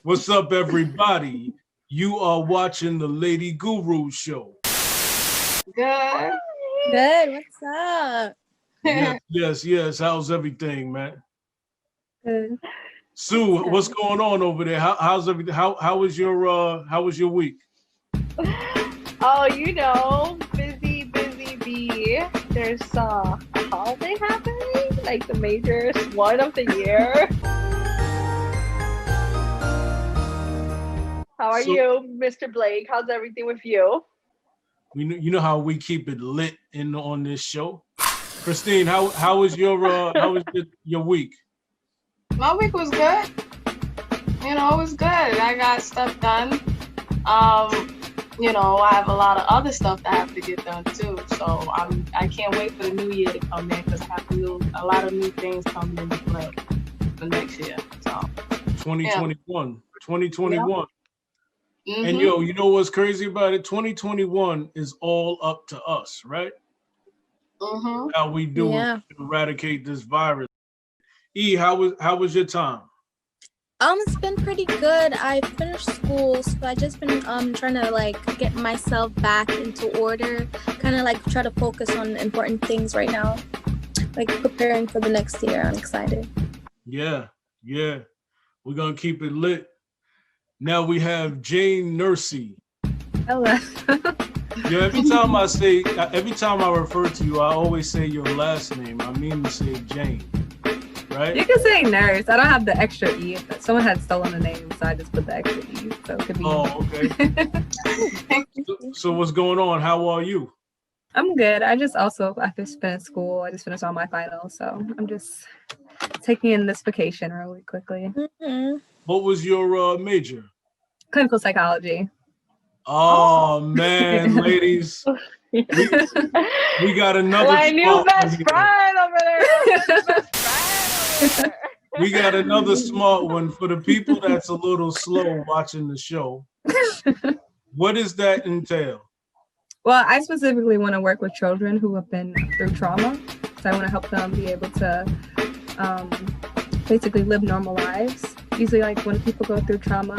What's up, everybody? You are watching the Lady Guru Show. Good. Good. What's up? Yes. How's everything, man? Good. Sue, what's going on over there? How's everything? How was your week? Oh, busy bee. There's a holiday happening, like the major one of the year. How are you, Mr. Blake? How's everything with you? You know how we keep it lit on this show. Christine, how was your week? My week was good. It was good. I got stuff done. I have a lot of other stuff that I have to get done too. So I can't wait for the new year to come in because I have a lot of new things coming into play for next year. So 2021. Yeah. And you know what's crazy about it? 2021 is all up to us, right? Mm-hmm. How we do it to eradicate this virus. E, how was your time? It's been pretty good. I finished school, so I just been trying to get myself back into order, kind of try to focus on important things right now, preparing for the next year. I'm excited. Yeah. We're gonna keep it lit. Now we have Jane Nursey. Hello. Yeah, every time I refer to you, I always say your last name. I mean to say Jane. Right? You can say nurse. I don't have the extra E. Someone had stolen the name, so I just put the extra E. So it could be. Oh, okay. So what's going on? How are you? I'm good. I just finished school. I just finished all my finals, so I'm just taking in this vacation really quickly. Mm-hmm. What was your major? Clinical psychology. Oh man, ladies. We got another my new best friend over there. We got another smart one for the people that's a little slow watching the show. What does that entail? Well, I specifically want to work with children who have been through trauma. So I want to help them be able to basically live normal lives. Usually, when people go through trauma,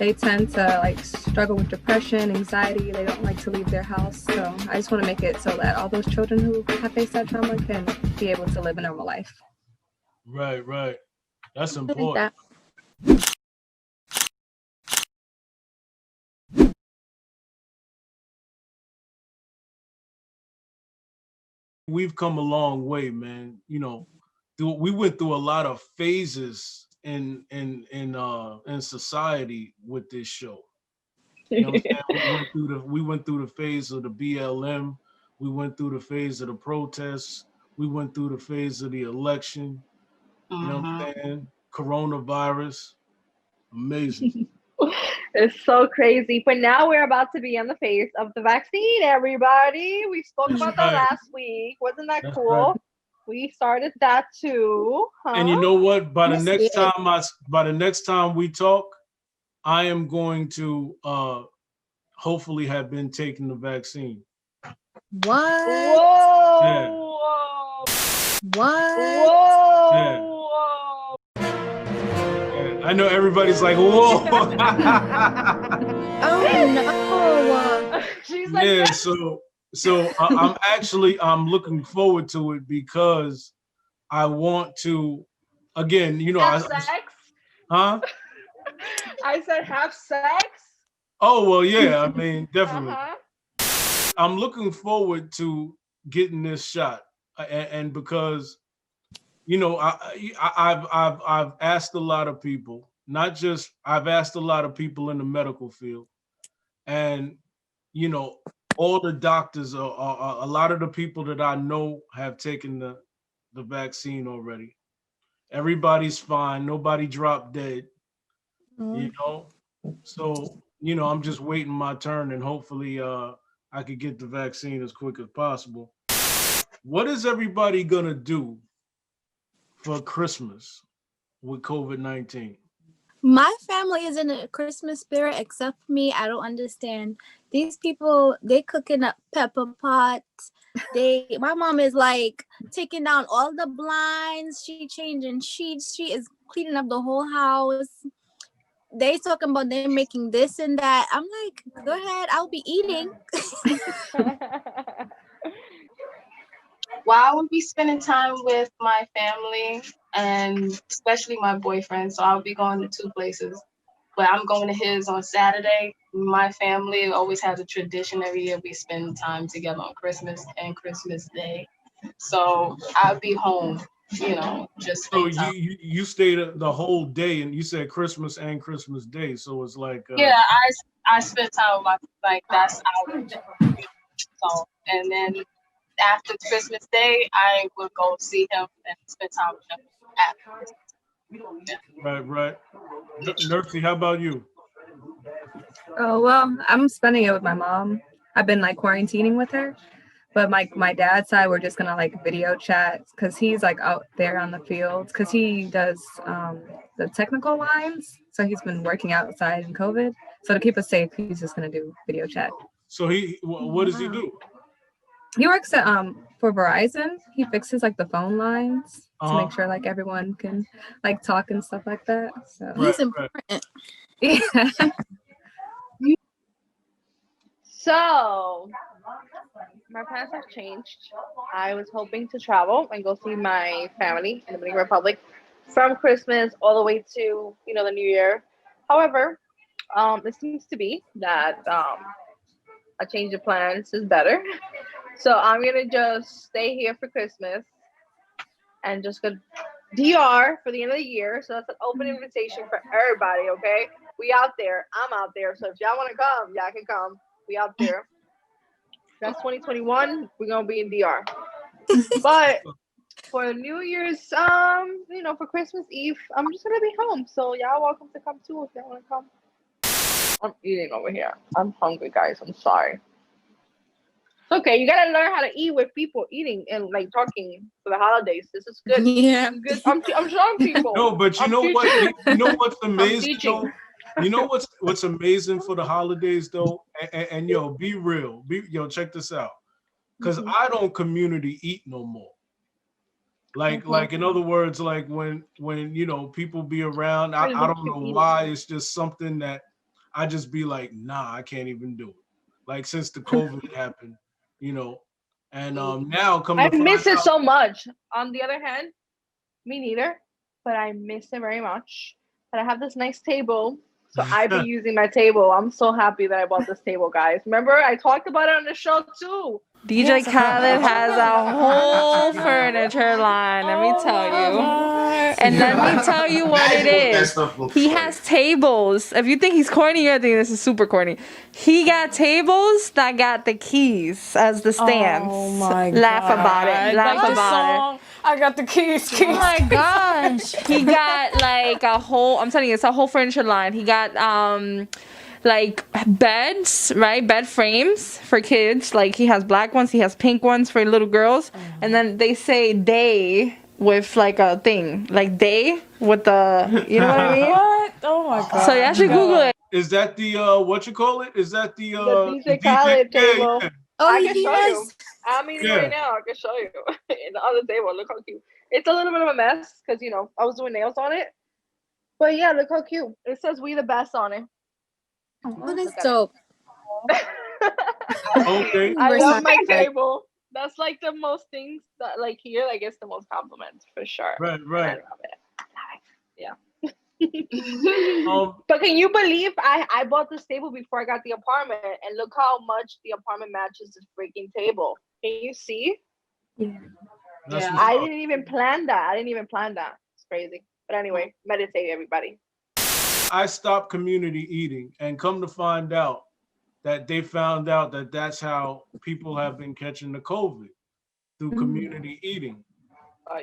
they tend to struggle with depression, anxiety. They don't like to leave their house. So I just want to make it so that all those children who have faced that trauma can be able to live a normal life. Right. That's important. We've come a long way, man. We went through a lot of phases in society with this show. You know what I'm saying? We went through the phase of the BLM. We went through the phase of the protests. We went through the phase of the election. You know what I'm saying? Coronavirus. Amazing. It's so crazy. But now we're about to be on the face of the vaccine, everybody. We spoke about that last week. Wasn't that cool? Right. We started that too. Huh? And you know what? By the next time we talk, I am going to hopefully have been taking the vaccine. What? Whoa! Yeah. What? Whoa! Yeah. I know everybody's like, whoa. Oh no. She's like, yeah, so I'm looking forward to it because I want to, again, have sex? Huh? I said have sex? Oh, well, yeah, I mean, definitely. I'm looking forward to getting this shot. And because I've asked a lot of people, I've asked a lot of people in the medical field, and all the doctors are a lot of the people that I know have taken the vaccine already. Everybody's fine. Nobody dropped dead. So I'm just waiting my turn, and hopefully I could get the vaccine as quick as possible. What is everybody gonna do for Christmas with COVID-19? My family is in a Christmas spirit except for me. I don't understand. These people, they cooking up pepper pots. My mom is like taking down all the blinds. She changing sheets. She is cleaning up the whole house. They talking about they making this and that. I'm like, go ahead. I'll be eating. Well, I would be spending time with my family and especially my boyfriend. So I'll be going to two places. But I'm going to his on Saturday. My family always has a tradition every year. We spend time together on Christmas and Christmas Day. So I'll be home, just So spend time. you stayed the whole day, and you said Christmas and Christmas Day. So it's like Yeah, I spend time with that's our so, and then after Christmas Day, I would go see him and spend time with him after. Yeah. right. Nursey, how about you? Oh, well, I'm spending it with my mom. I've been like quarantining with her. But my dad's side, we're just gonna like video chat because he's like out there on the field because he does the technical lines. So he's been working outside in COVID. So to keep us safe, he's just gonna do video chat. So what does he do? He works at for Verizon. He fixes like the phone lines to make sure like everyone can like talk and stuff like that. So He's important. Yeah. So my plans have changed. I was hoping to travel and go see my family in the Dominican Republic from Christmas all the way to the New Year. However, it seems to be that a change of plans is better. So I'm gonna just stay here for Christmas and just go DR for the end of the year. So that's an open invitation for everybody. Okay, we out there. I'm out there. So if y'all want to come, y'all can come. We out there. That's 2021. We're gonna be in DR. But for New Year's, for Christmas Eve, I'm just gonna be home. So y'all welcome to come too if y'all wanna come. I'm eating over here. I'm hungry, guys. I'm sorry. It's okay. You gotta learn how to eat with people eating and like talking for the holidays. This is good. Yeah. Good. I'm showing people. No, but you know what? You know what's amazing though? You know what's amazing for the holidays though? And yo, be real. Check this out. Because I don't community eat no more. Like in other words, like when people be around, I don't know why. It's just something that I just be like, nah, I can't even do it. Like since the COVID happened, and now I miss it so much. On the other hand, me neither, but I miss it very much. But I have this nice table. So I've been using my table. I'm so happy that I bought this table, guys. Remember, I talked about it on the show too. DJ Khaled has a whole furniture line, let me tell you. And let me tell you what it is. He has tables. If you think he's corny, you're thinking this is super corny. He got tables that got the keys as the stands. Oh my God. Laugh about it. Laugh about it. I got the keys. Oh my gosh. He got like I'm telling you, it's a whole furniture line. He got like beds, right? Bed frames for kids. Like he has black ones, he has pink ones for little girls. And then they say day with like a thing. Like day with the, you know what I mean? What? Oh my God. So you actually Google it. Is that the what you call it? Is that the DJ Khaled table? Yeah. Oh, I can show yes. you. I'm eating right now. I can show you. In the other table. Look how cute. It's a little bit of a mess because I was doing nails on it. But yeah, look how cute. It says "We the best" on it. Oh, that's dope. Okay. I love my table. That's like the most things that like here, like it's the most compliments for sure. Right. I love it. Yeah. But can you believe I bought this table before I got the apartment, and look how much the apartment matches this freaking table. Can you see? Yeah. I didn't even plan that. It's crazy. But anyway, meditate, everybody. I stopped community eating, and come to find out that they found out that that's how people have been catching the COVID through community eating.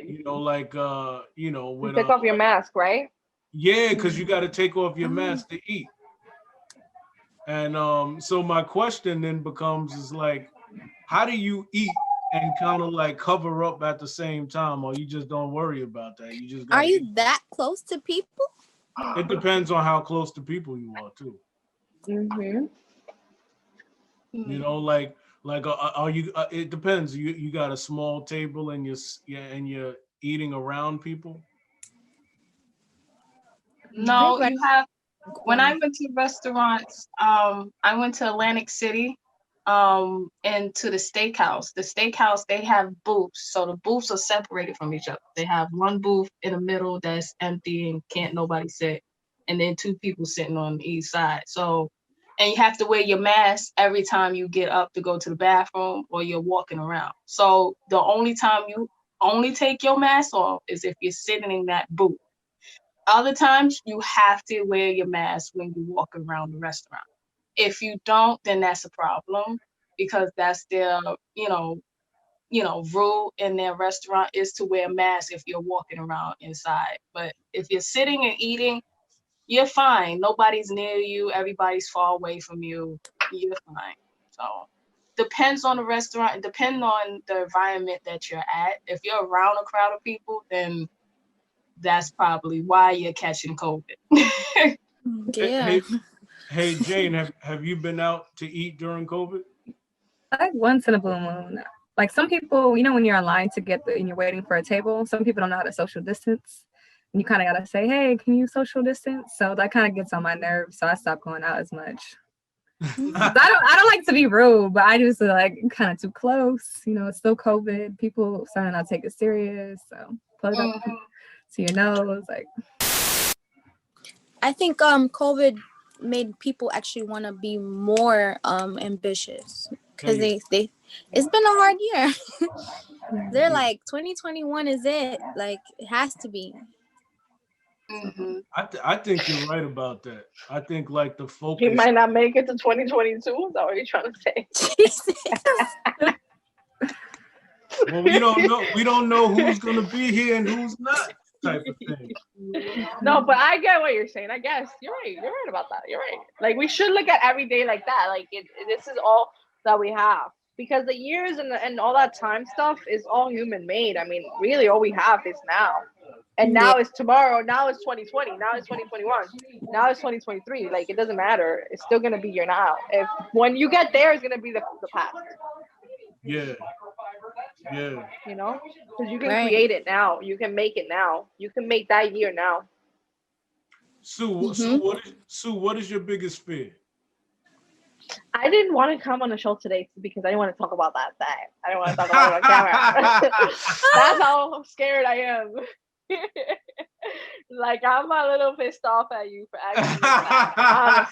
You when take off your mask, right? Yeah, because you got to take off your mask to eat. And so my question then becomes is like, how do you eat and kind of like cover up at the same time, or you just don't worry about that? You just Are you that close to people? it depends on how close to people you are too. Mm-hmm. You know, are you? It depends. You got a small table and you're eating around people. No, Big you have. When I corner. went to restaurants, I went to Atlantic City, and to the steakhouse. The steakhouse, they have booths, so the booths are separated from each other. They have one booth in the middle that's empty and can't nobody sit, and then two people sitting on each side. So, and you have to wear your mask every time you get up to go to the bathroom or you're walking around. So the only time you only take your mask off is if you're sitting in that booth. Other times you have to wear your mask when you walk around the restaurant. If you don't, then that's a problem because that's their, rule in their restaurant is to wear a mask if you're walking around inside. But if you're sitting and eating, you're fine. Nobody's near you. Everybody's far away from you. You're fine. So depends on the restaurant. It depends on the environment that you're at. If you're around a crowd of people, then that's probably why you're catching COVID. Yeah. Hey, Jane, have you been out to eat during COVID? Like once in a blue moon. Like some people, when you're online to and you're waiting for a table, some people don't know how to social distance. And you kind of got to say, hey, can you social distance? So that kind of gets on my nerves. So I stopped going out as much. I don't like to be rude, but I just like kind of too close. It's still COVID. People starting to not take it serious. So plug up to your nose. Like, I think COVID made people actually want to be more ambitious because they it's been a hard year. They're like 2021 is it, like it has to be. I think you're right about that. I think like the focus. He might not make it to 2022. Is that what you're trying to say? Well, we don't know. We don't know who's gonna be here and who's not. Type of thing. No, but I get what you're saying. I guess you're right. You're right about that. You're right. Like we should look at every day like that. Like this is all that we have because the years and all that time stuff is all human made. I mean, really, all we have is now. And now it's tomorrow. Now it's 2020. Now it's 2021. Now it's 2023. Like it doesn't matter. It's still gonna be your now. If when you get there, it's gonna be the past. Yeah. Because you can create it now. You can make it now. You can make that year now. Sue, what is your biggest fear? I didn't want to come on the show today because I didn't want to talk about that. I didn't want to talk about it on camera. That's how scared I am. Like I'm a little pissed off at you for asking me that.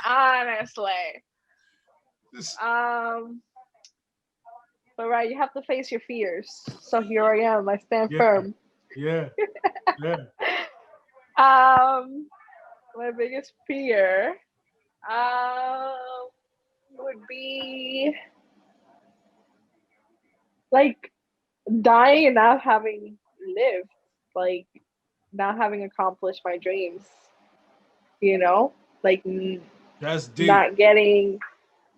Honestly. But right, you have to face your fears. So here I am. I stand firm. Yeah. My biggest fear would be like dying and not having lived, like not having accomplished my dreams. Like that's deep. Not getting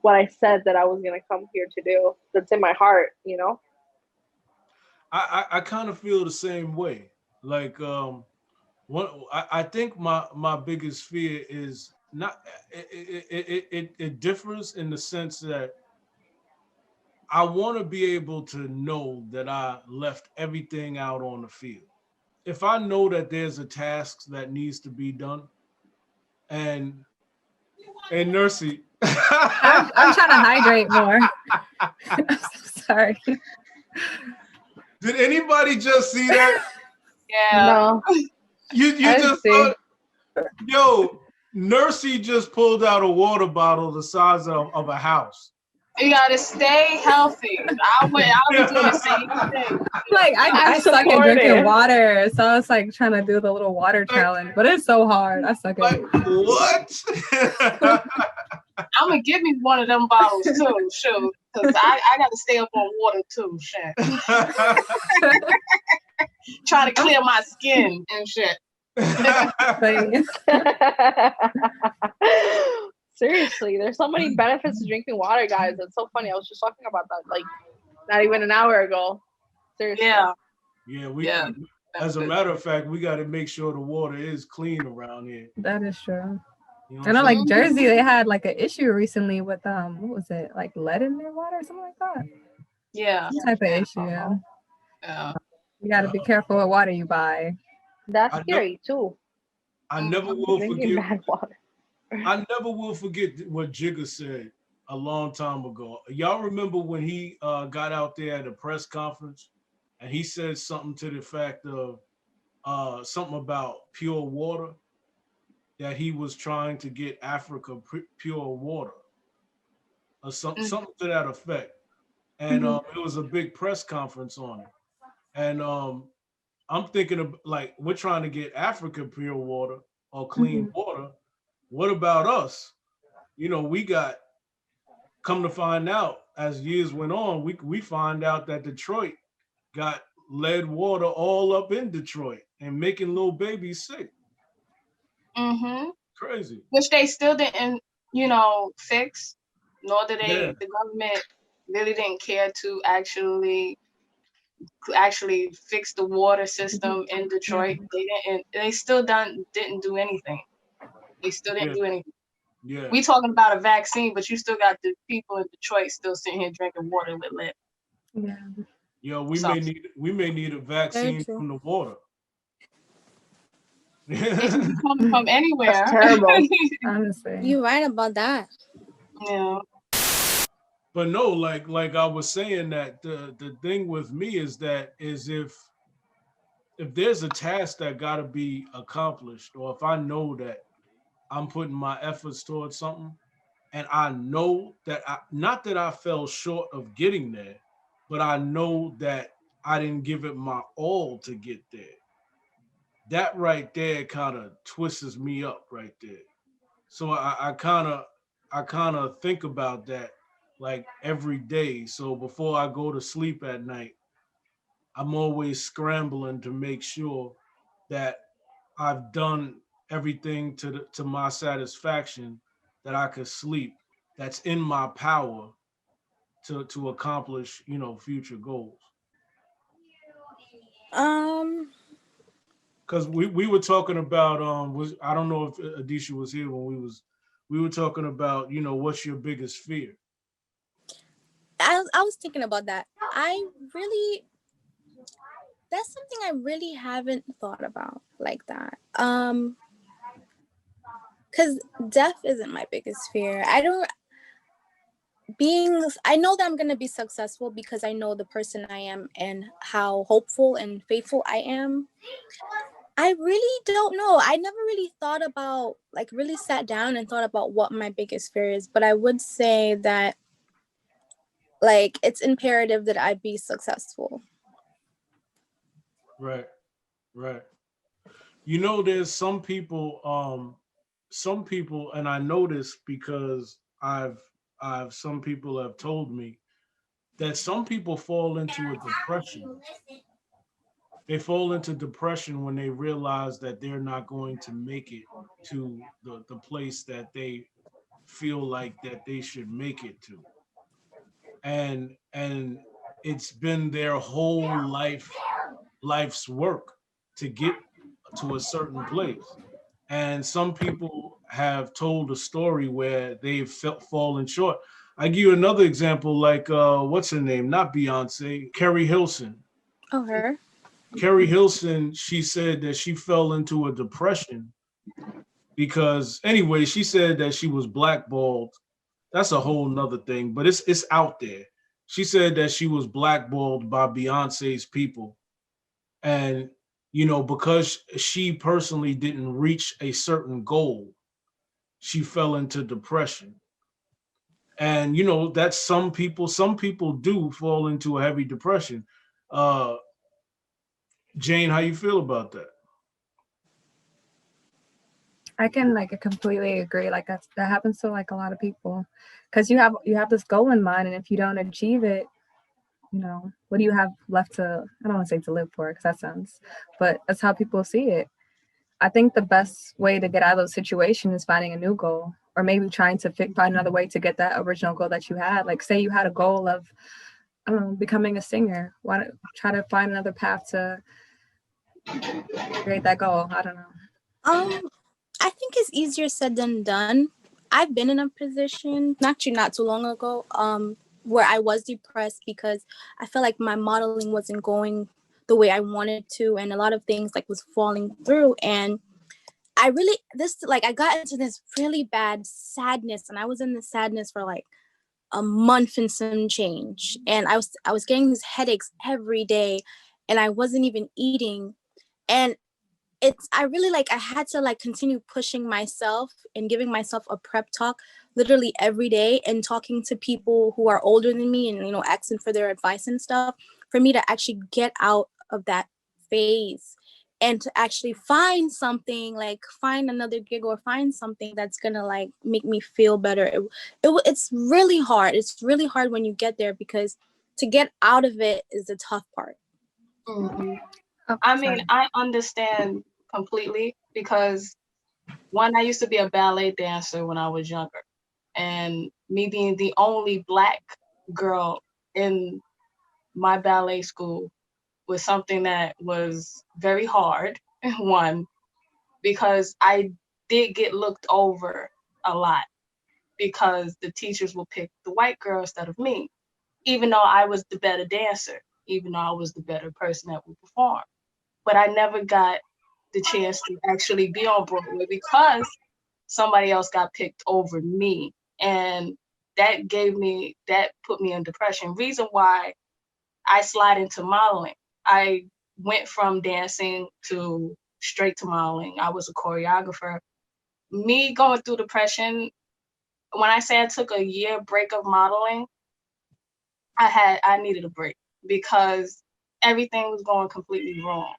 what I said that I was gonna come here to do. That's in my heart. I kind of feel the same way. Like I think my biggest fear is not it differs in the sense that I want to be able to know that I left everything out on the field. If I know that there's a task that needs to be done, and Nursey, I'm trying to hydrate more. I'm so sorry. Did anybody just see that? Yeah. No. You just saw, yo, Nursey just pulled out a water bottle the size of a house. You gotta stay healthy. I'll be doing the same thing. Like I suck at drinking water, so I was like trying to do the little water challenge, but it's so hard. I suck at it. What? I'm gonna give me one of them bottles too, sure, because I gotta stay up on water too, shit. Try to clear my skin and shit. Seriously, there's so many benefits to drinking water, guys. It's so funny. I was just talking about that like not even an hour ago. Seriously. Yeah, As a matter of fact, we got to make sure the water is clean around here. That is true. You know I know, what like I'm Jersey, they had like an issue recently with what was it, like lead in their water or something like that? Yeah. Some type of issue. Yeah. Yeah. You got to be careful what water you buy. That's I know- scary too. I never will Drinking forget. bad water. I never will forget what Jigga said a long time ago. Y'all remember when he got out there at a press conference and he said something to the fact of something about pure water, that he was trying to get Africa pure water or something to that effect. And it was a big press conference on it. And I'm thinking of like, we're trying to get Africa pure water or clean water. What about us? You know, we got, come to find out as years went on, we find out that Detroit got lead water all up in Detroit and making little babies sick. Mm-hmm. Crazy. Which they still didn't, fix, nor did they, the government really didn't care to actually fix the water system in Detroit. They still didn't do anything. They still didn't do anything. Yeah. We talking about a vaccine, but you still got the people in Detroit still sitting here drinking water with lead. Yeah. Yo, we may need a vaccine from the water. It can be coming from anywhere. That's terrible. Honestly. You're right about that. Yeah. But no, like I was saying, that the thing with me is if there's a task that got to be accomplished, or if I know that I'm putting my efforts towards something, and I know that not that I fell short of getting there, but I know that I didn't give it my all to get there. That right there kind of twists me up right there. So I kind of think about that like every day. So before I go to sleep at night, I'm always scrambling to make sure that I've done everything to my satisfaction, that I could sleep, that's in my power to accomplish, future goals. Because we were talking about I don't know if Adisha was here when we were talking about, what's your biggest fear? I was thinking about that. That's something I really haven't thought about like that. Because death isn't my biggest fear. I know that I'm gonna be successful because I know the person I am and how hopeful and faithful I am. I really don't know. I never really thought about, like, really sat down and thought about what my biggest fear is, but I would say that, like, it's imperative that I be successful. Right. There's some people, and I know this because some people have told me that some people fall into a depression. They fall into depression when they realize that they're not going to make it to the place that they feel like that they should make it to. And it's been their whole life's work to get to a certain place. And some people have told a story where they've fallen short. I give you another example, like what's her name? Not Beyonce, Carrie Hilson. Oh, her. Carrie Hilson, she said that she fell into a depression because, anyway, she said that she was blackballed. That's a whole nother thing, but it's out there. She said that she was blackballed by Beyonce's people. And, because she personally didn't reach a certain goal, she fell into depression. And, that's some people do fall into a heavy depression. Jane, how you feel about that? I can completely agree. Like that happens to like a lot of people, because you have this goal in mind, and if you don't achieve it, what do you have left to? I don't want to say to live for, because that sounds, but that's how people see it. I think the best way to get out of those situations is finding a new goal, or maybe trying to find another way to get that original goal that you had. Like, say you had a goal of, I don't know, becoming a singer. Why don't try to find another path to create that goal? I don't know. I think it's easier said than done. I've been in a position, actually not too long ago, where I was depressed because I felt like my modeling wasn't going the way I wanted to, and a lot of things like was falling through. And I really I got into this really bad sadness, and I was in this sadness for like a month and some change. And I was getting these headaches every day, and I wasn't even eating. And I really I had to like continue pushing myself and giving myself a prep talk literally every day, and talking to people who are older than me, and asking for their advice and stuff, for me to actually get out of that phase, and to actually find something, like find another gig or find something that's gonna like make me feel better. It's really hard. It's really hard when you get there, because to get out of it is the tough part. Mhm. Oh, I sorry. mean, I understand completely because one, I used to be a ballet dancer when I was younger, and me being the only Black girl in my ballet school was something that was very hard. One, because I did get looked over a lot because the teachers will pick the white girl instead of me, even though I was the better dancer, even though I was the better person that would perform. But I never got the chance to actually be on Broadway because somebody else got picked over me. And that put me in depression. Reason why I slide into modeling. I went from dancing to straight to modeling. I was a choreographer. Me going through depression, when I say I took a year break of modeling, I needed a break because everything was going completely wrong.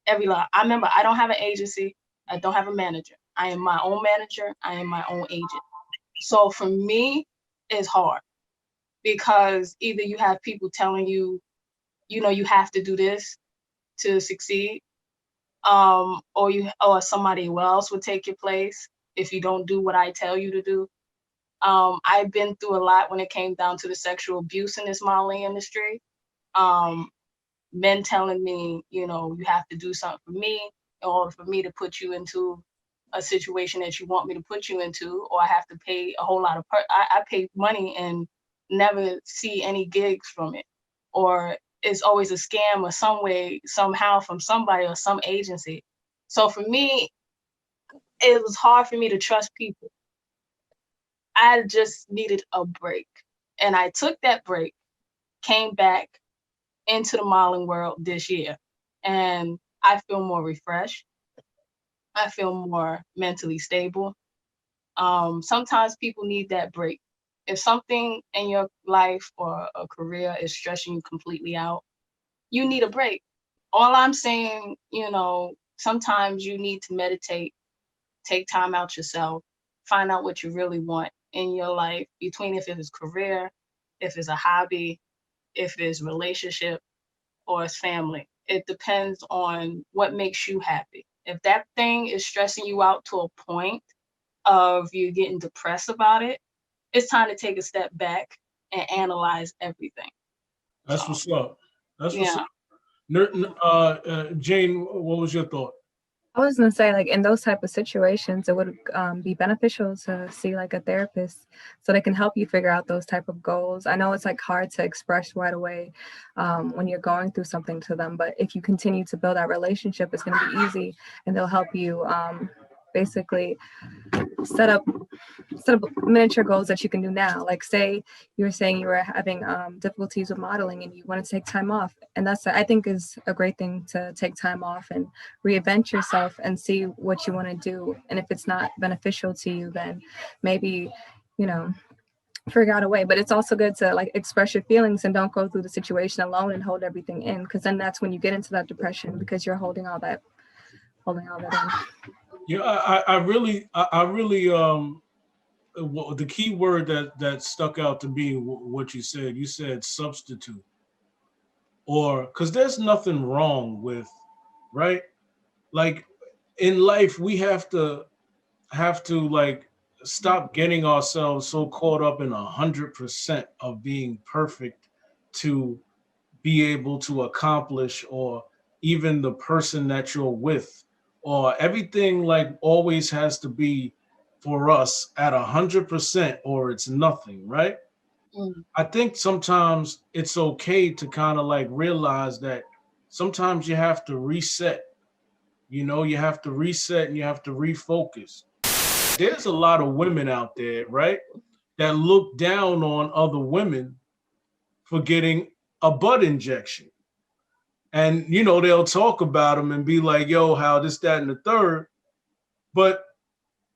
Every lot. I remember I don't have an agency. I don't have a manager. I am my own manager. I am my own agent. So for me, it's hard because either you have people telling you, you have to do this to succeed, or somebody else would take your place if you don't do what I tell you to do. I've been through a lot when it came down to the sexual abuse in this modeling industry. Um, Men telling me, you have to do something for me in order for me to put you into a situation that you want me to put you into, or I have to pay a whole lot of I pay money and never see any gigs from it, or it's always a scam or some way, somehow from somebody or some agency. So for me, it was hard for me to trust people. I just needed a break. And I took that break, came back into the modeling world this year. And I feel more refreshed. I feel more mentally stable. Sometimes people need that break. If something in your life or a career is stressing you completely out, you need a break. All I'm saying, sometimes you need to meditate, take time out yourself, find out what you really want in your life, between if it's career, if it's a hobby, if it's relationship, or it's family. It depends on what makes you happy. If that thing is stressing you out to a point of you getting depressed about it, it's time to take a step back and analyze everything. That's So what's up. That's what's up. yeah. Jane, what was your thought? I was gonna say, like, in those type of situations, it would be beneficial to see like a therapist, so they can help you figure out those type of goals. I know it's like hard to express right away when you're going through something to them, but if you continue to build that relationship, it's gonna be easy, and they'll help you basically set up miniature goals that you can do now. Like, say you were saying you were having difficulties with modeling and you want to take time off, and that's, I think, is a great thing, to take time off and reinvent yourself and see what you want to do. And if it's not beneficial to you, then maybe, you know, figure out a way. But it's also good to like express your feelings and don't go through the situation alone and hold everything in, because then that's when you get into that depression, because you're holding all that in. Yeah, I really the key word that stuck out to me, what you said substitute, or because there's nothing wrong with, right, like in life we have to like stop getting ourselves so caught up in 100% of being perfect to be able to accomplish or even the person that you're with, or everything like always has to be for us at 100% or it's nothing, right? Mm. I think sometimes it's okay to kind of like realize that sometimes you have to reset. You know, you have to reset and you have to refocus. There's a lot of women out there, right, that look down on other women for getting a butt injection. And, you know, they'll talk about them and be like, yo, how this, that, and the third. But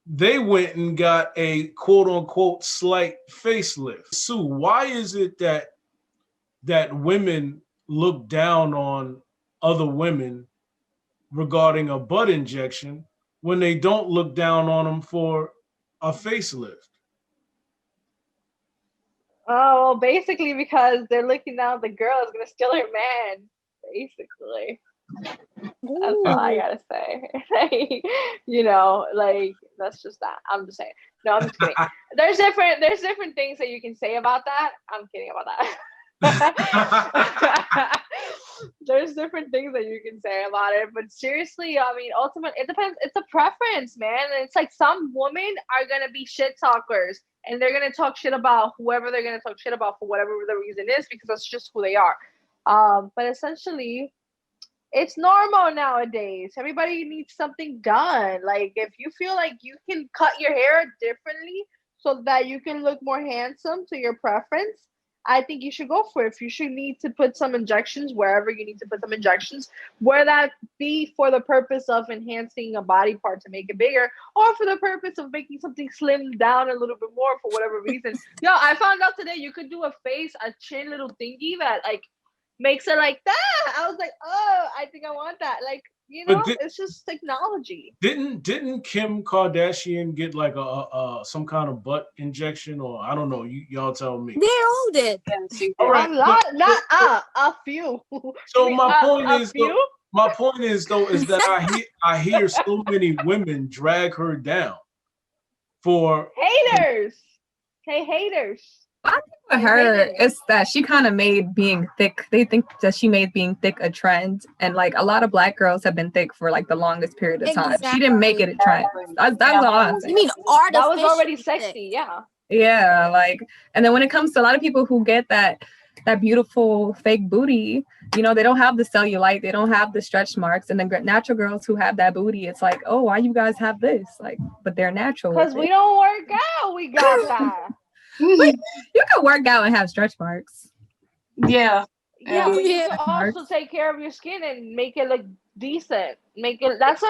they went and got a quote unquote slight facelift. Sue, why is it that women look down on other women regarding a butt injection when they don't look down on them for a facelift? Oh, well, basically because they're looking down the girl is gonna steal her man. Basically, that's all I gotta say. Like, like that's just that. I'm just saying. No, I'm just kidding. There's different things that you can say about that. I'm kidding about that. There's different things that you can say about it, but seriously, I mean, ultimately, it depends. It's a preference, man. And it's like some women are gonna be shit talkers, and they're gonna talk shit about whoever they're gonna talk shit about for whatever the reason is, because that's just who they are. But essentially, it's normal nowadays. Everybody needs something done. Like if you feel like you can cut your hair differently so that you can look more handsome to your preference, I think you should go for it. If you should need to put some injections wherever you need to put some injections, where that be for the purpose of enhancing a body part to make it bigger, or for the purpose of making something slim down a little bit more for whatever reason. Yo, I found out today you could do a chin little thingy that like makes it like that. I was like, oh, I think I want that. Like, But it's just technology. didn't Kim Kardashian get like a some kind of butt injection, or I don't know? Y'all tell me. They all did. All right, A few. So I mean, my point a is, few. my point is though, is that I hear so many women drag her down for Haters. Hey, haters. With her, it's that she kind of made being thick. They think that she made being thick a trend, and like a lot of Black girls have been thick for like the longest period of time. She didn't make it a trend. That's all I'm saying. You mean That was already artificially sexy, yeah. Yeah, like, and then when it comes to a lot of people who get that beautiful fake booty, they don't have the cellulite, they don't have the stretch marks, and the natural girls who have that booty, it's like, oh, why you guys have this? Like, but they're natural. Because we don't work out. We got that. You can work out and have stretch marks. Yeah. Yeah, but you can also take care of your skin and make it look decent. That's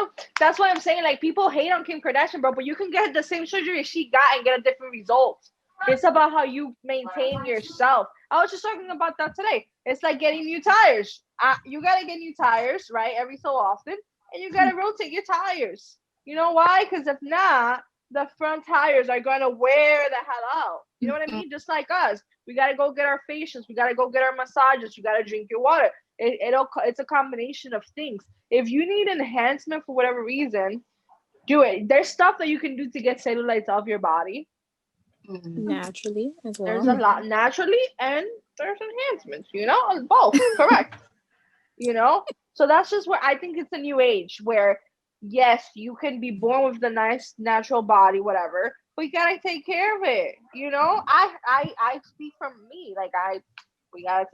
why I'm saying, like, people hate on Kim Kardashian, bro, but you can get the same surgery she got and get a different result. It's about how you maintain yourself. I was just talking about that today. It's like getting new tires. You gotta get new tires, right, every so often, and you gotta rotate your tires. You know why? Because if not, the front tires are gonna wear the hell out. You know what I mean? Just like us, we gotta go get our facials, we gotta go get our massages, you gotta drink your water. It's a combination of things. If you need enhancement for whatever reason, do it. There's stuff that you can do to get cellulites off your body naturally as well. There's a lot naturally, and there's enhancements. Both correct. So that's just where I think it's a new age where, yes, you can be born with the nice natural body, whatever, but you gotta take care of it. I speak from me. Like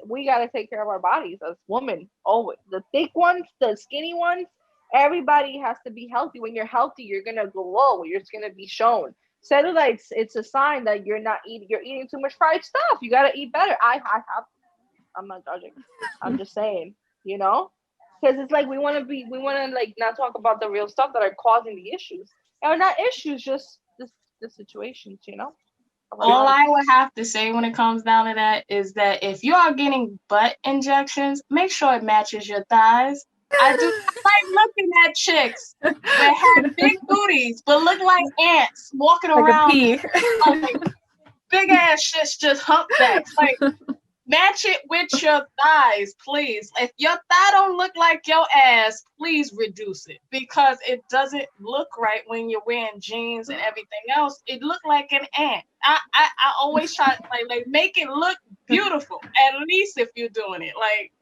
we gotta take care of our bodies as women. Always the thick ones, the skinny ones. Everybody has to be healthy. When you're healthy, you're gonna glow. You're just gonna be shown. Cellulites, it's a sign that you're eating too much fried stuff. You gotta eat better. I'm not judging. I'm just saying, because it's like we want to like not talk about the real stuff that are causing the issues. And not issues, just the situations, All I would have to say when it comes down to that is that if you are getting butt injections, make sure it matches your thighs. I do like looking at chicks that have big booties but look like ants walking around like big ass shits, just humpbacks. Like, match it with your thighs, please. If your thigh don't look like your ass, please reduce it, because it doesn't look right when you're wearing jeans and everything else. It look like an ant. I always try to like make it look beautiful. At least if you're doing it, like,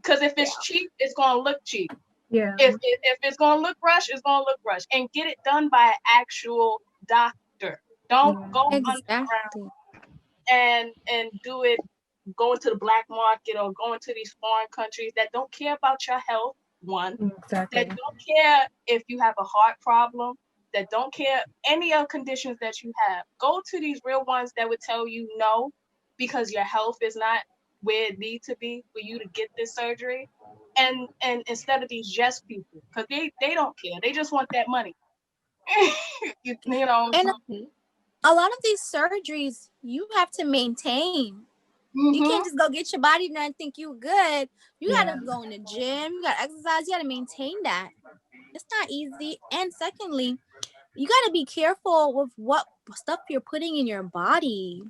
Because if it's cheap, it's gonna look cheap. Yeah. If it's gonna look rush, it's gonna look rush. And get it done by an actual doctor. Don't go Exactly. underground and do it going to the black market or going to these foreign countries that don't care about your health. One, Exactly. that don't care if you have a heart problem, that don't care any of conditions that you have. Go to these real ones that would tell you no, because your health is not where it needs to be for you to get this surgery. And instead of these yes people, because they don't care. They just want that money. you know. And a lot of these surgeries you have to maintain. You can't just go get your body done and think you good. You gotta go in the gym, you gotta exercise, you gotta maintain that. It's not easy. And secondly, you gotta be careful with what stuff you're putting in your body.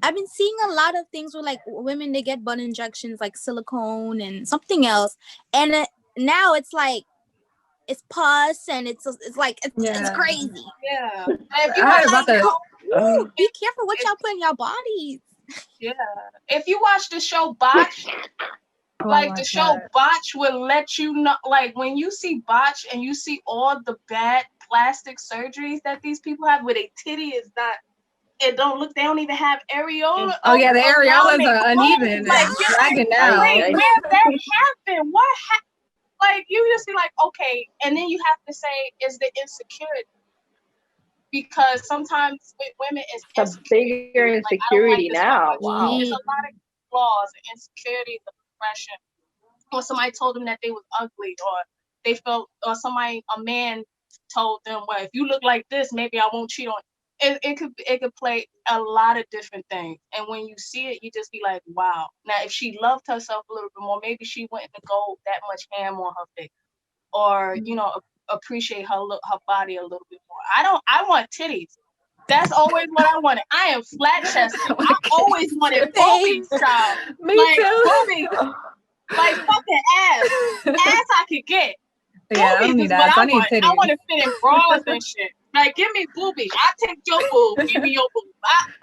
I've been seeing a lot of things with like women, they get butt injections like silicone and something else, and now it's like it's pus and it's crazy. Yeah. I heard about that. Be careful what y'all put in your bodies. Yeah. If you watch the show Botch, the show Botch will let you know, like when you see Botch and you see all the bad plastic surgeries that these people have, where their titty is not, it don't look, they don't even have areola. Oh yeah, the areolas are uneven, like dragging down. Wait, where that happened? What happened? Like you just be like, okay, and then you have to say, is the insecurity? Because sometimes with women, it's a bigger insecurity now. Wow. There's a lot of flaws and insecurity, the depression. Or somebody told them that they was ugly, or they felt, or a man told them, well, if you look like this, maybe I won't cheat on you. It could play a lot of different things. And when you see it, you just be like, wow. Now, if she loved herself a little bit more, maybe she wouldn't go that much ham on her face, or appreciate her body a little bit more. I want titties. That's always what I wanted. I am flat chested. I always wanted boobies, child. Me too. Boobies. Like fucking ass. Ass I could get. Yeah, Boobies I need is that. what I need want. titties. I want to fit in bras and shit. Like, give me boobies. I take your boob. Give me your boob.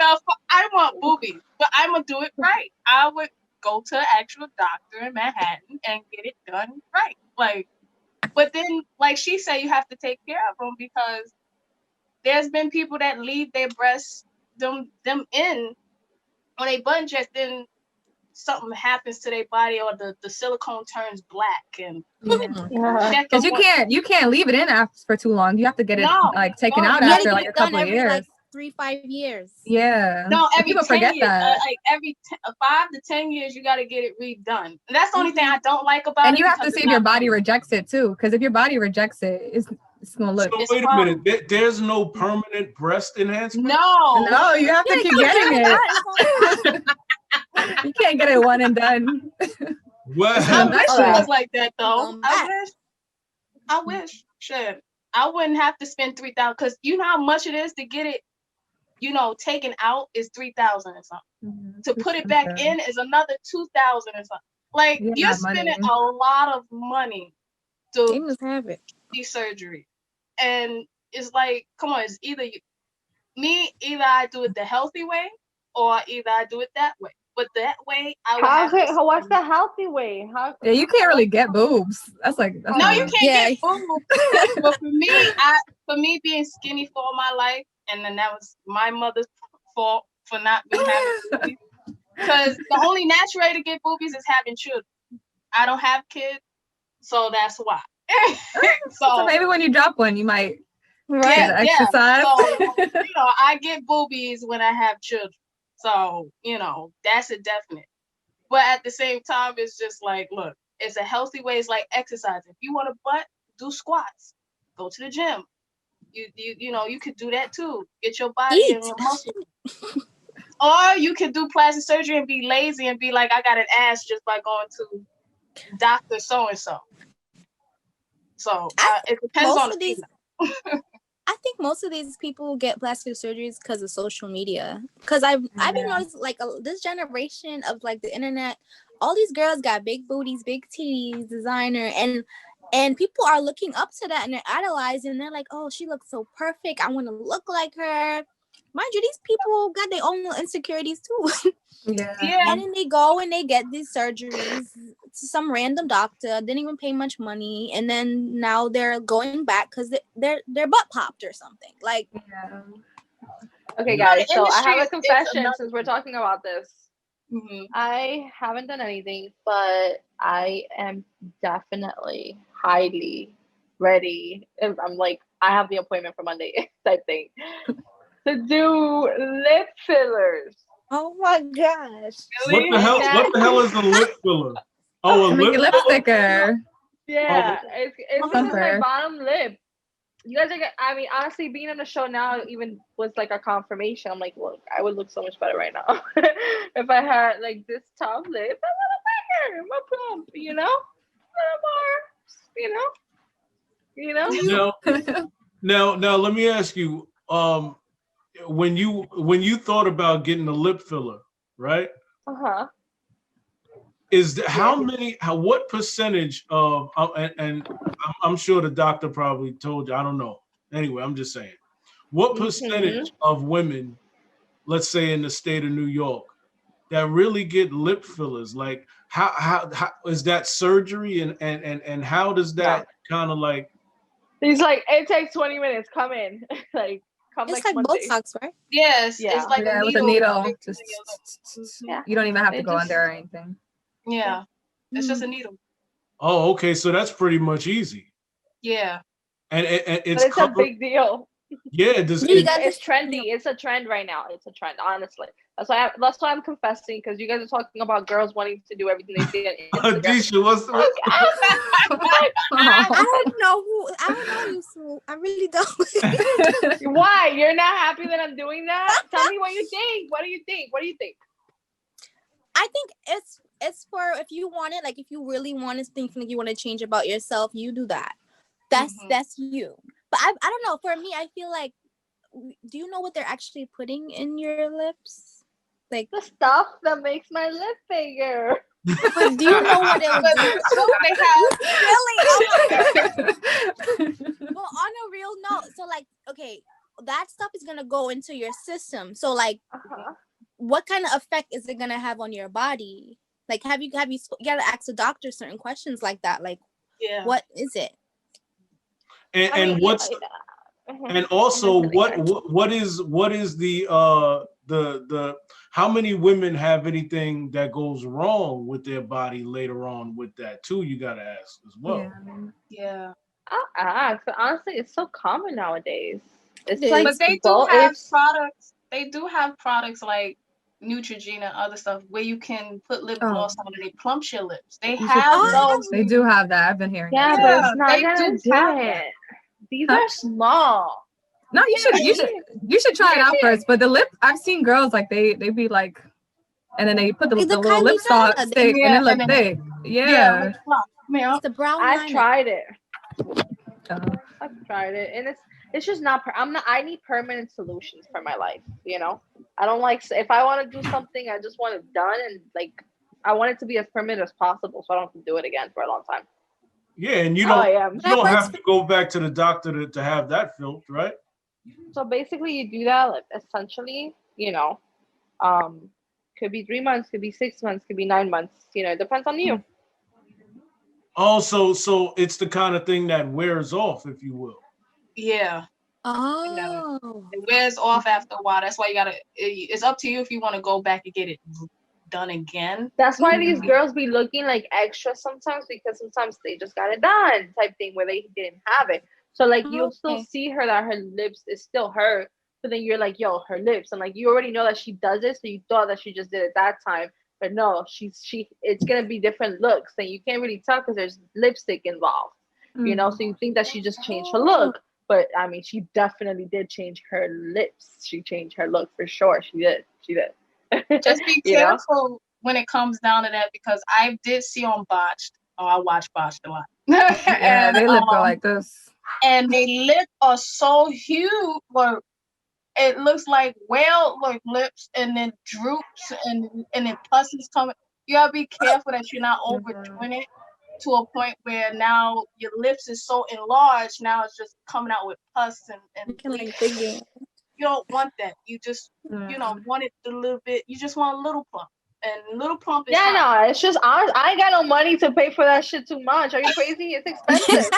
I want boobies, but I'm gonna do it right. I would go to an actual doctor in Manhattan and get it done right. Like, but then, like she said, you have to take care of them, because there's been people that leave their breasts them in when they butt inject, then something happens to their body, or the silicone turns black, and because you can't leave it in after for too long. You have to get it taken out after like a couple of years. Like 3-5 years. Yeah. No, every people 10 forget years, that. like every 5 to 10 years, you got to get it redone. And that's the only thing I don't like about it. And you have to see if your body rejects it too, because if your body rejects it, it's gonna look. So wait a minute. There's no permanent breast enhancement? No, you have to keep getting it. You can't get it one and done. Well, I wish it was like that though. I wish. Shit. I wouldn't have to spend $3,000, because you know how much it is to get it, taken out is $3,000 or something. To put it back in is another $2,000 or something. Like, you're spending a lot of money to have it. these surgery. And it's like, come on, it's either I do it the healthy way, or either I do it that way. But that way, what's the healthy way? You can't really get boobs. That's like you can't get boobs. But for me being skinny for all my life, and then that was my mother's fault for not being having boobies. Because the only natural way to get boobies is having children. I don't have kids, so that's why. so maybe when you drop one, you might Yeah. exercise. So, I get boobies when I have children. So, that's a definite. But at the same time, it's just like, look, it's a healthy way. It's like exercise. If you want a butt, do squats. Go to the gym. You could do that too. Get your body and your muscles. Or you could do plastic surgery and be lazy and be like, I got an ass just by going to Dr. So-and-so. So it depends on the people. I think most of these people get plastic surgeries because of social media. Because I've been noticing like this generation of like the internet, all these girls got big booties, big titties, designer, and people are looking up to that and they're idolizing. And they're like, oh, she looks so perfect. I want to look like her. Mind you, these people got their own insecurities too. Yeah. And then they go and they get these surgeries to some random doctor, didn't even pay much money, and then now they're going back because their butt popped or something. Like, Yeah. Okay, You know, guys. the So I industry have a is confession another since we're thing. talking about this. Mhm. I haven't done anything, but I am definitely highly ready. I'm like, I have the appointment for Monday type thing to do lip fillers. oh my gosh. What the Really? hell? What the hell is a lip filler? Oh, a To make lip your lips filler? thicker. Yeah, Oh, it's because my Plumper. bottom lip. You guys are. I mean, honestly, being on the show now even was like a confirmation. I'm like, look, I would look so much better right now if I had like this top lip, a little bigger, more plump. You know, a little more. You know. now, let me ask you. When you thought about getting a lip filler, right? Uh huh. How many? What percentage of? And I'm sure the doctor probably told you. I don't know. Anyway, I'm just saying. What Mhm. percentage of women, let's say in the state of New York, that really get lip fillers? Like, how is that surgery, and how does No. that kind of like? He's like, it takes 20 minutes. Come in. Like, come It's next like Monday. Botox, right? Yes, it's Yeah. like a Yeah, with a needle needle. fixed Just in your lip. Yeah. you don't even have to It go in just there or anything. Yeah, it's just a Mm. needle. Oh, okay, so that's pretty much easy, Yeah. and but it's it's a covered. big deal. Yeah, does Yeah, you it? got It's this. Yeah. trendy. It's a trend right now. It's a trend, honestly. That's why I'm confessing, because you guys are talking about girls wanting to do everything they see on Instagram. Disha, what's what? Look, I Oh. don't know who. I don't know you, Sue. I really don't. why? You're not happy that I'm doing that? Tell me what you think. What do you think? What do you think? I think it's for if you want it, like if you really want to think like you want to change about yourself, you do that. Mhm. That's you. But I don't know. For me, I feel like, do you know what they're actually putting in your lips? Like, The stuff that makes my lip bigger. but do you know what it'll But do? so they have Really? Oh my Well, on a real note, so like, okay, that stuff is gonna go into your system. So like, Uh-huh. what kind of effect is it gonna have on your body? Like, you gotta ask the doctor certain questions like that. Like, yeah. what is it? and, I and mean, what's and also I'm listening. what is the how many women have anything that goes wrong with their body later on with that too? You got to ask as well. Yeah. Yeah. so honestly, it's so common nowadays. It's It like, But is. they do well, have it's products. They do have products like Neutrogena and other stuff where you can put lip Oh, gloss on and it plumps your lips. They you should. have Yeah, Oh, those. they do have that. I've been hearing that yeah, too. but Yeah, it's not they gonna do do have that. it. These Huh? are small. No, you should. You See? should try it You out see it? first. But the lip, I've seen girls like they be like, and then they put like the the little lip Kylie Jenner. stick, and Yeah, it look and then thick. yeah, Yeah. like plump. Yeah. It's the brown I've liner. tried it. Uh, I've tried it, and it's just not. I'm not. I need permanent solutions for my life. You know, I don't like if I want to do something, I just want it done, and like I want it to be as permanent as possible, so I don't have to do it again for a long time. Yeah, and you How don't I am. you don't That works have to go back to the doctor to have that filled, right? So basically, you do that like, essentially. Um, could be 3 months, could be 6 months, could be 9 months. It depends on you. Also, so it's the kind of thing that wears off, if you will. Yeah. Oh. It wears off after a while. That's why you gotta. It's up to you if you want to go back and get it done again. That's why these Mhm. girls be looking like extra sometimes, because sometimes they just got it done type thing where they didn't have it. So like you'll still Okay. see her that her lips is still her, but then you're like, yo, her lips, and like you already know that she does it, so you thought that she just did it that time, but no, she it's gonna be different looks, and you can't really tell because there's lipstick involved, so you think that she just changed her look, but I mean she definitely did change her lips. She changed her look for sure. She did. Just be you know careful when it comes down to that because I did see on Botched. Oh, I watch Botched a lot. yeah, and they lip go like this. and they lip are so huge. Or it looks like whale like lips, and then droops, and then pus is coming. You gotta be careful that you're not overdoing it to a point where now your lips is so enlarged. Now it's just coming out with pus and You can bleeding. like bigger. You don't want that. You just Yeah. want it a little bit. You just want a little plump. and Little Pump is Yeah, hot. no, it's just honest. I ain't got no money to pay for that shit too much. Are you crazy? It's expensive.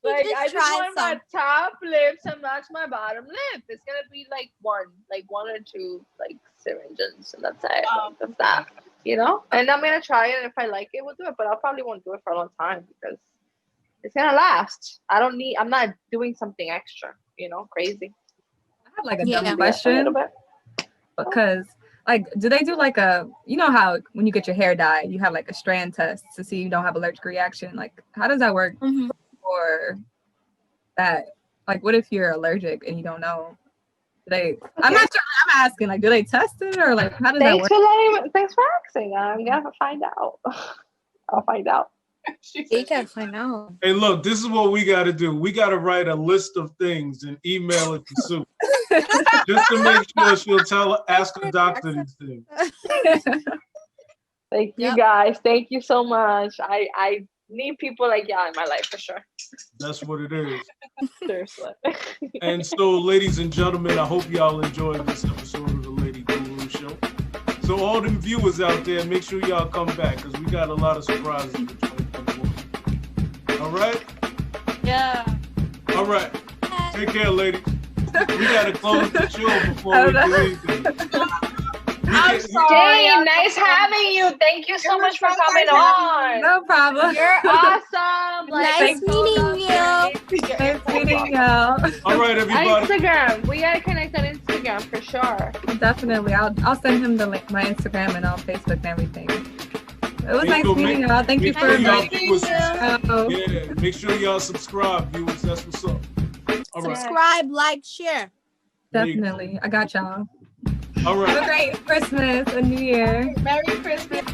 Like just I just try want my top lip to match my bottom lip. It's gonna be like one or two like syringes, and that's it. That's that. You know, and I'm gonna try it. And if I like it, we'll do it. But I probably won't do it for a long time because it's gonna last. I'm not doing something extra. You know, crazy. I have like a Yeah. dumb A little question bit. because like, do they do like you know how when you get your hair dyed, you have like a strand test to see you don't have allergic reaction? Like, how does that work Mhm. for that? Like, what if you're allergic and you don't know? I'm not sure. I'm asking, like, do they test it or like, how does that work? Thanks for asking. I'm gonna find out. I'll find out. You gotta find out. Hey, look, this is what we got to do. We got to write a list of things and email it to Sue, just to make sure she'll ask her doctor these things. Thank you Yep. guys. Thank you so much. I need people like y'all in my life for sure. That's what it is. Seriously. And so, ladies and gentlemen, I hope y'all enjoyed this episode of the Lady Guru Show. So all them viewers out there, make sure y'all come back because we got a lot of surprises for 2021. All right? Yeah. All right. Take care, ladies. We got to close the show before we do anything. I'm sorry. Jane, nice having you. Thank you so much for coming on. No problem. You're awesome. Nice meeting you. Nice meeting y'all. All right, everybody. Instagram. We gotta connect on Instagram for sure. Definitely. I'll send him the link, my Instagram and on Facebook and everything. It was Hey, nice so meeting make- y'all. Thank you make for sure y'all inviting viewers- me. Yeah, make sure y'all subscribe, viewers. That's what's up. All right. Subscribe, like, share. Definitely. I got y'all. All Have a right. great Christmas and New Year. Merry Christmas.